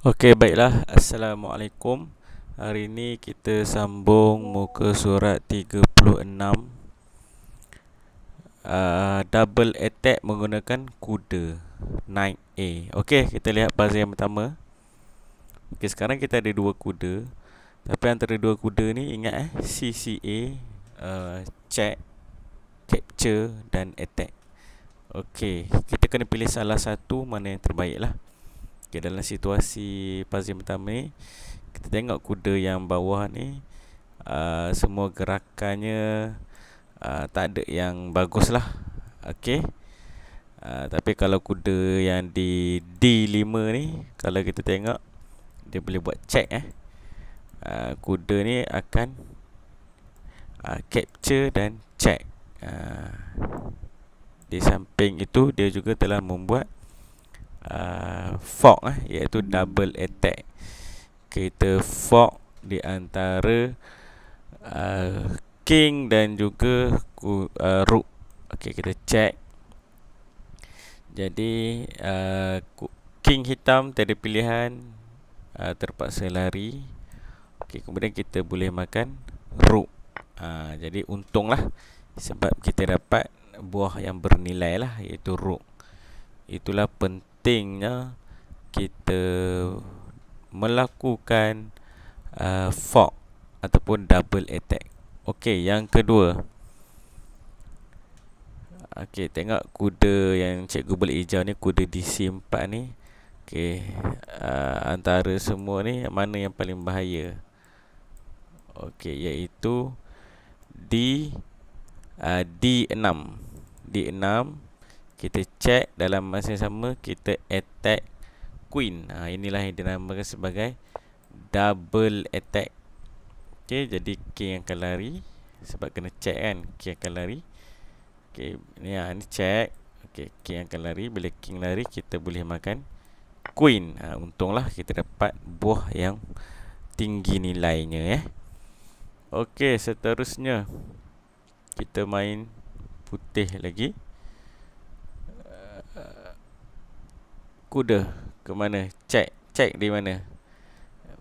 Okey, baiklah. Assalamualaikum. Hari ini kita sambung muka surat 36. Double attack menggunakan kuda. Knight A. Okey, kita lihat puzzle yang pertama. Okey, sekarang kita ada dua kuda. Tapi antara dua kuda ni ingat CCA, check, capture dan attack. Okey, kita kena pilih salah satu mana yang terbaik lah. Okay, dalam situasi puzzle pertama ni, kita tengok kuda yang bawah ni, semua gerakannya tak ada yang bagus lah. Okay. Tapi kalau kuda yang di D5 ni, kalau kita tengok, dia boleh buat check. Kuda ni akan capture dan check. Di samping itu, dia juga telah membuat fork, iaitu double attack. Kita fork di antara king dan juga rook. Okey, kita check. Jadi king hitam tiada pilihan, terpaksa lari. Okey, kemudian kita boleh makan rook. Jadi untunglah sebab kita dapat buah yang bernilai lah, iaitu rook. Itulah pentingnya kita melakukan fork ataupun double attack. Okey, yang kedua. Okey, tengok kuda yang cikgu boleh hijau ni, kuda DC4 ni. Okey, antara semua ni mana yang paling bahaya? Okey, iaitu D6. D6 kita check, dalam masa yang sama kita attack queen. Inilah yang dinamakan sebagai double attack. Okey, jadi king akan lari sebab kena check kan, king akan lari. Okey, ni check. Okey, king akan lari. Bila king lari, kita boleh makan queen. Untunglah kita dapat buah yang tinggi nilainya. Okey, seterusnya kita main putih lagi. Kuda ke mana? Check. Check di mana?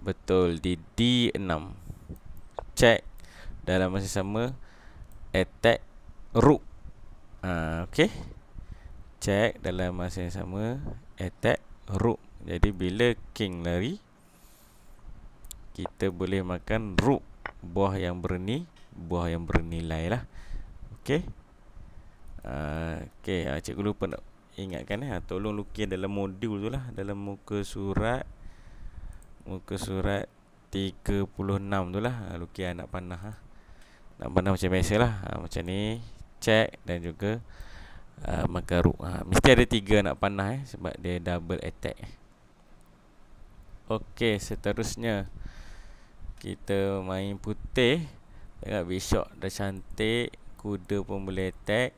Betul, di D6. Check. Dalam masa sama attack rook. Okey. Check dalam masa yang sama attack rook. Jadi bila king lari, kita boleh makan rook, buah yang bernilai lah. Okey. Okey, cikgu lupa nak ingatkan, tolong lukis dalam modul tu lah, dalam muka surat 36 tu lah. Lukis anak panah. Nak panah macam biasa lah. Macam ni, check dan juga makan rook. Mesti ada 3 anak panah sebab dia double attack. Okey, seterusnya kita main putih. Tengok bishop dah cantik, kuda pun boleh attack.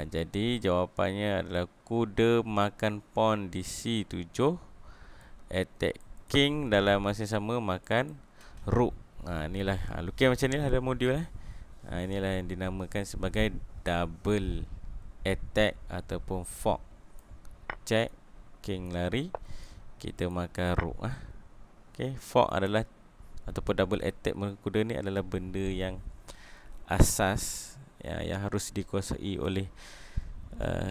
Jadi jawapannya adalah kuda makan pawn di C7, attack king, dalam masa yang sama makan rook. Inilah lukis macam ni lah ada modul. Inilah yang dinamakan sebagai double attack ataupun fork. Check, king lari, kita makan rook. Okey, fork adalah ataupun double attack kuda ni adalah benda yang asas, yang harus dikuasai oleh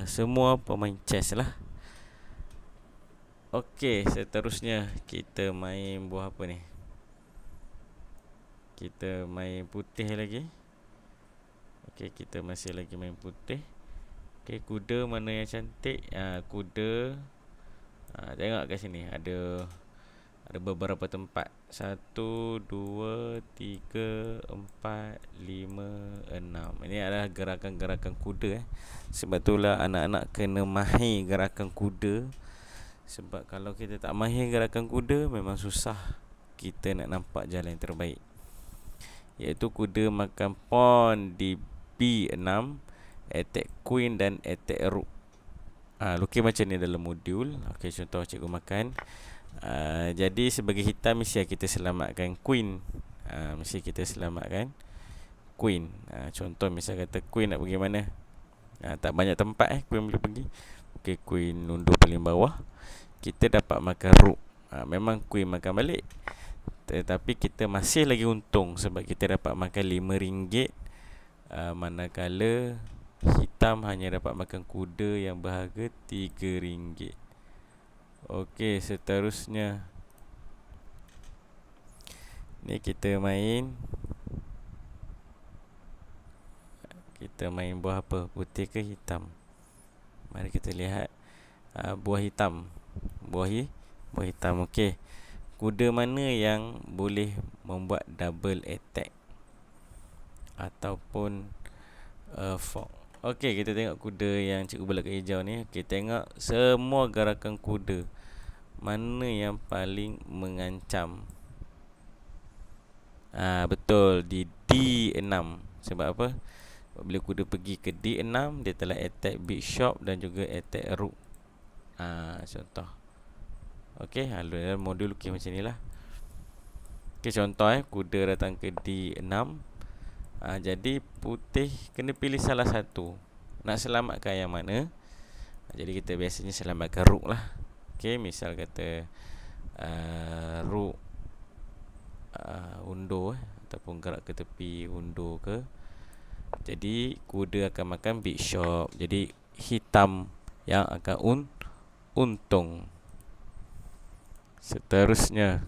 semua pemain chess lah. Okey, seterusnya kita main buah apa ni? Kita main putih lagi. Okey, kita masih lagi main putih. Okey, kuda mana yang cantik? Kuda, tengok kat sini ada beberapa tempat. 1, 2, 3, 4, 5, 6. Ini adalah gerakan-gerakan kuda. Sebab itulah anak-anak kena mahir gerakan kuda. Sebab kalau kita tak mahir gerakan kuda, memang susah kita nak nampak jalan yang terbaik. Iaitu kuda makan pawn di B6, attack queen dan attack rook. Lukis macam ni dalam modul. Okey, contoh cikgu makan. Jadi sebagai hitam mesti kita selamatkan queen. Mesti kita selamatkan queen. Contoh misal kata queen nak pergi mana? Tak banyak tempat queen boleh pergi. Okey, queen undur paling bawah. Kita dapat makan rook. Memang queen makan balik, tetapi kita masih lagi untung sebab kita dapat makan RM5, manakala hitam hanya dapat makan kuda yang berharga RM3. Okey, seterusnya ni kita main buah apa? Putih ke hitam? Mari kita lihat. Buah hitam. Buah hitam. Okey. Kuda mana yang boleh membuat double attack ataupun fork? Okey, kita tengok kuda yang cikgu belah kat hijau ni. Okey, tengok semua gerakan kuda. Mana yang paling mengancam? Betul, di D6. Sebab apa? Bila kuda pergi ke D6, dia telah attack bishop dan juga attack rook. Contoh. Okey, dalam modul lukis macam ni lah. Okey, contoh kuda datang ke D6. Jadi putih kena pilih salah satu. Nak selamatkan yang mana? Jadi kita biasanya selamatkan rook lah. Okey, misal kata rook undur ataupun gerak ke tepi, undur ke. Jadi kuda akan makan bishop. Jadi hitam yang akan untung. Seterusnya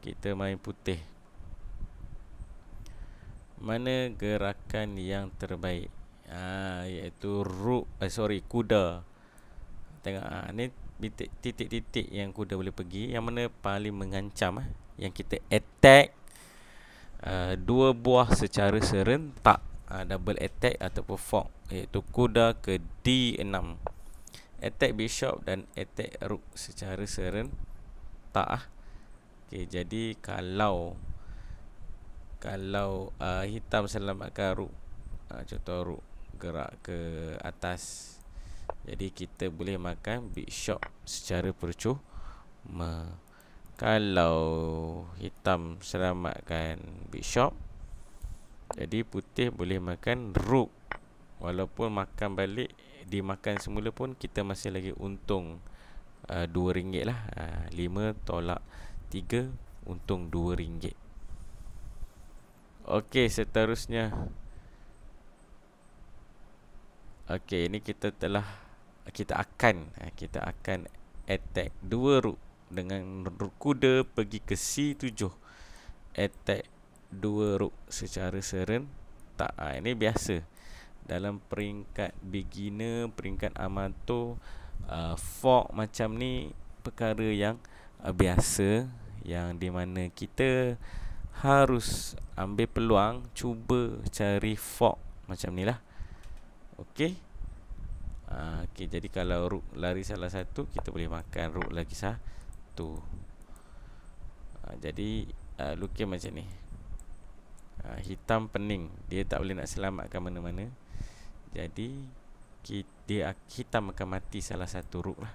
kita main putih. Mana gerakan yang terbaik? Iaitu kuda. Tengok ni titik-titik yang kuda boleh pergi. Yang mana paling mengancam, yang kita attack dua buah secara serentak, double attack ataupun fork, iaitu kuda ke D6. Attack bishop dan attack rook secara serentak. Okey, jadi kalau hitam selamatkan rook, contoh rook gerak ke atas, jadi kita boleh makan bishop secara percuma. Kalau hitam selamatkan bishop, jadi putih boleh makan rook. Walaupun makan balik, dimakan semula pun kita masih lagi untung RM2 lah. 5 tolak 3, untung RM2. Okey, seterusnya. Okey, ini kita akan attack 2 rook dengan kuda pergi ke C7. Attack 2 rook secara serentak. Ini biasa dalam peringkat beginner, peringkat amatur. Fork macam ni perkara yang biasa, yang di mana kita harus ambil peluang, cuba cari fork macam ni lah. Okey. Okey, jadi kalau rook lari salah satu, kita boleh makan rook lagi satu. Jadi lukis macam ni. Hitam pening, dia tak boleh nak selamatkan mana-mana. Jadi hitam akan mati salah satu rook lah.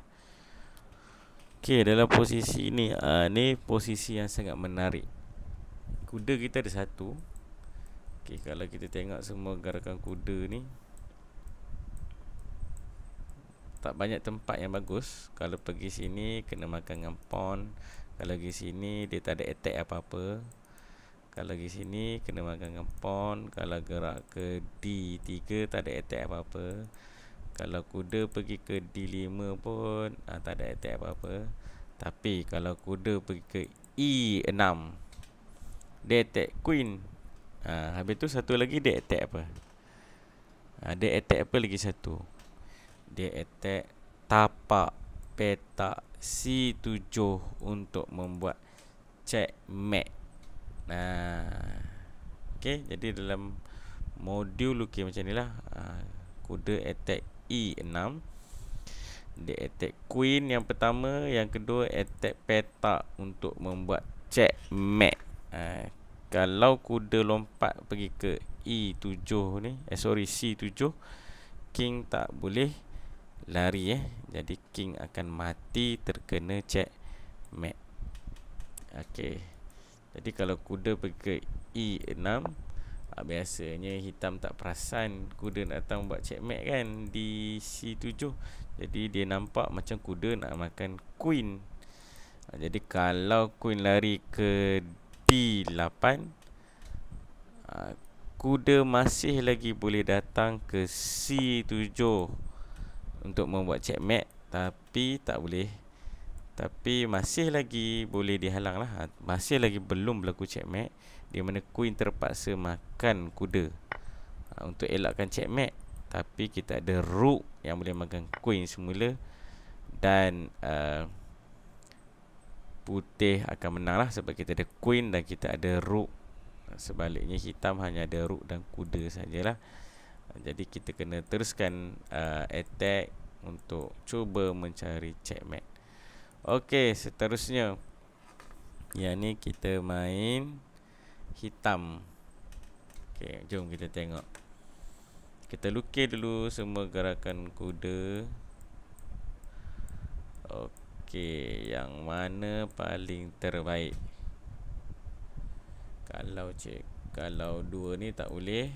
Okey, dalam posisi ni, ni posisi yang sangat menarik. Kuda kita ada satu. Okey, kalau kita tengok semua gerakan kuda ni, tak banyak tempat yang bagus. Kalau pergi sini kena makan dengan pawn. Kalau pergi sini dia tak ada attack apa-apa. Kalau pergi sini kena makan dengan pawn. Kalau gerak ke D3 tak ada attack apa-apa. Kalau kuda pergi ke D5 pun tak ada attack apa-apa. Tapi kalau kuda pergi ke E6, dia attack queen. Habis tu satu lagi dia attack apa? Dia attack apa lagi satu? Dia attack tapak petak C7 untuk membuat checkmate. Okey, jadi dalam modul lukis macam ni lah. Kuda attack E6. Dia attack queen yang pertama. Yang kedua attack petak untuk membuat checkmate. Kalau kuda lompat pergi ke E7 ni, C7, king tak boleh lari. Jadi king akan mati terkena checkmate. Okey. Jadi kalau kuda pergi ke E6, Biasanya hitam tak perasan kuda datang buat checkmate kan di C7. Jadi dia nampak macam kuda nak makan queen. Jadi kalau queen lari ke D8, kuda masih lagi boleh datang ke C7 untuk membuat checkmate, tapi masih lagi boleh dihalang lah. Masih lagi belum berlaku checkmate, di mana queen terpaksa makan kuda untuk elakkan checkmate. Tapi kita ada rook yang boleh makan queen semula, dan putih akan menang lah, sebab kita ada queen dan kita ada rook. Sebaliknya hitam hanya ada rook dan kuda sajalah. Jadi kita kena teruskan attack untuk cuba mencari checkmate. Okey, seterusnya yang ni kita main hitam. Okey, jom kita tengok. Kita lukis dulu semua gerakan kuda. Okey, yang mana paling terbaik? Kalau dua ni tak boleh,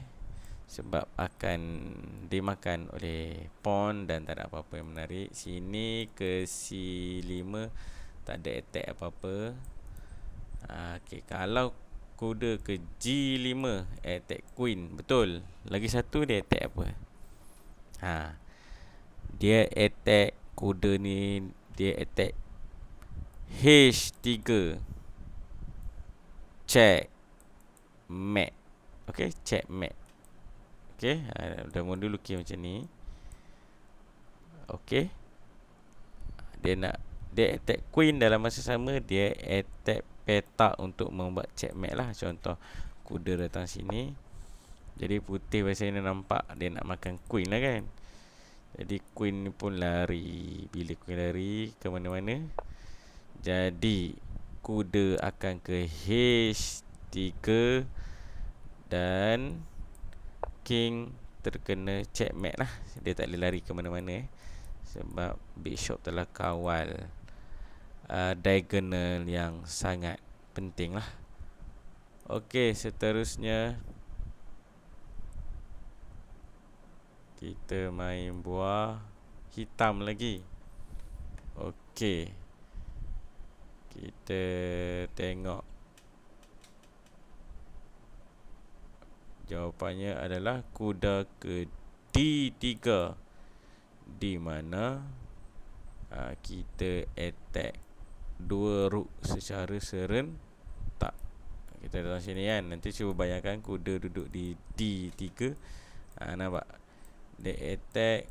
sebab akan dimakan oleh pawn dan tak ada apa-apa yang menarik. Sini ke C5 tak ada attack apa-apa. Okey, kalau kuda ke G5 attack queen, betul. Lagi satu dia attack apa? Dia attack kuda ni, dia attack H3 check mate. Okey, check mate. Okey, dah mula lukis macam ni. Okey, dia attack queen, dalam masa sama dia attack petak untuk membuat checkmate lah. Contoh kuda datang sini, jadi putih biasanya nampak dia nak makan queen lah kan. Jadi queen ni pun lari. Bila queen lari ke mana-mana, jadi kuda akan ke H3 dan king terkena checkmate lah. Dia tak boleh lari ke mana-mana sebab bishop telah kawal diagonal yang sangat penting lah. Okey, seterusnya kita main buah hitam lagi. Okey, kita tengok. Jawapannya adalah kuda ke D3, di mana kita attack dua rook secara serentak. Kita datang sini kan. Nanti cuba bayangkan kuda duduk di D3. Nampak? Dia attack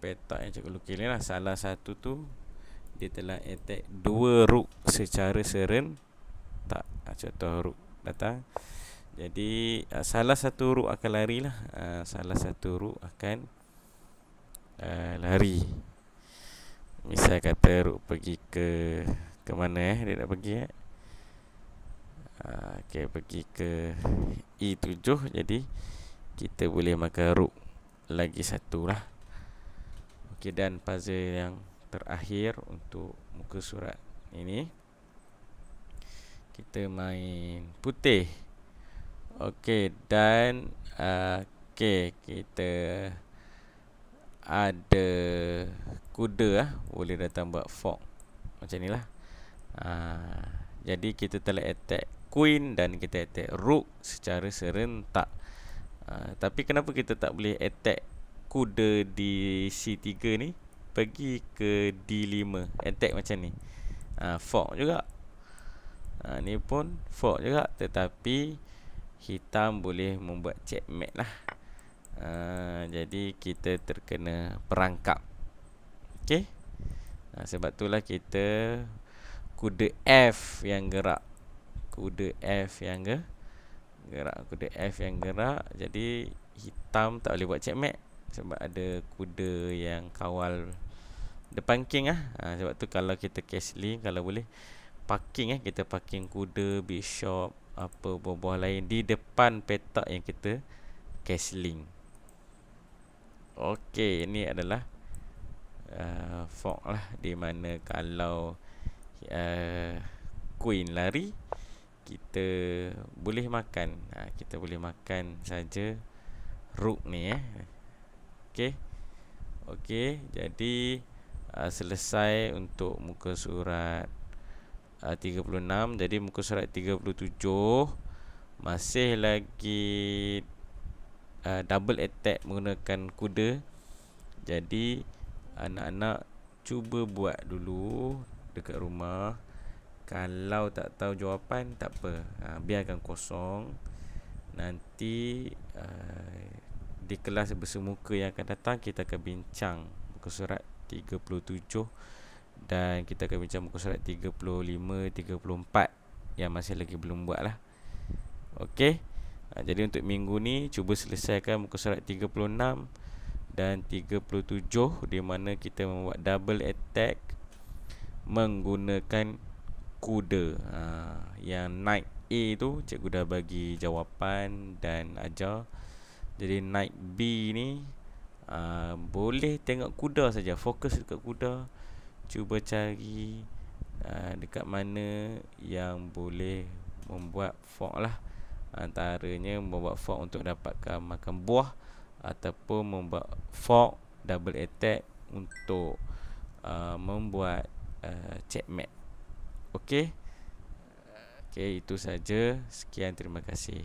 petak yang cikgu lukis ni lah. Salah satu tu dia telah attack dua rook secara serentak. Contoh rook datang, jadi salah satu rook akan lari lah. Salah satu rook akan lari. Misal kata rook pergi ke mana dia nak pergi okay, pergi ke E7. Jadi kita boleh makan rook lagi satu lah. Okay, dan puzzle yang terakhir untuk muka surat ini, kita main putih. Okey, dan kita ada kuda boleh datang buat fork macam ni lah. Jadi kita telah attack queen dan kita attack rook secara serentak. Tapi kenapa kita tak boleh attack kuda di C3 ni, pergi ke D5 attack macam ni? Fork juga. Ni pun fork juga, tetapi hitam boleh membuat checkmate lah. Jadi kita terkena perangkap. Okey, sebab itulah kita kuda F yang gerak. Kuda F yang gerak. Kuda F yang gerak. Jadi hitam tak boleh buat checkmate sebab ada kuda yang kawal depan king lah. Sebab tu kalau kita castling, kalau boleh parking kita parking kuda, bishop, apa buah-buah lain di depan petak yang kita castling. Okey, ini adalah fork lah, di mana kalau queen lari, kita boleh makan. Kita boleh makan saja rook ni Okey. Okey, jadi selesai untuk muka surat 36. Jadi muka surat 37 masih lagi double attack menggunakan kuda. Jadi anak-anak cuba buat dulu dekat rumah. Kalau tak tahu jawapan, tak apa, biarkan kosong. Nanti di kelas bersemuka yang akan datang, kita akan bincang muka surat 37 dan kita akan bincang muka surat 35, 34 yang masih lagi belum buat lah. Okey. Jadi untuk minggu ni cuba selesaikan muka surat 36 dan 37, di mana kita membuat double attack menggunakan kuda. Yang knight A tu cikgu dah bagi jawapan dan ajar. Jadi knight B ni boleh tengok kuda saja, fokus dekat kuda. Cuba cari dekat mana yang boleh membuat fork lah. Antaranya membuat fork untuk dapatkan makan buah, ataupun membuat fork double attack untuk membuat checkmate. Okey. Okey, itu saja. Sekian, terima kasih.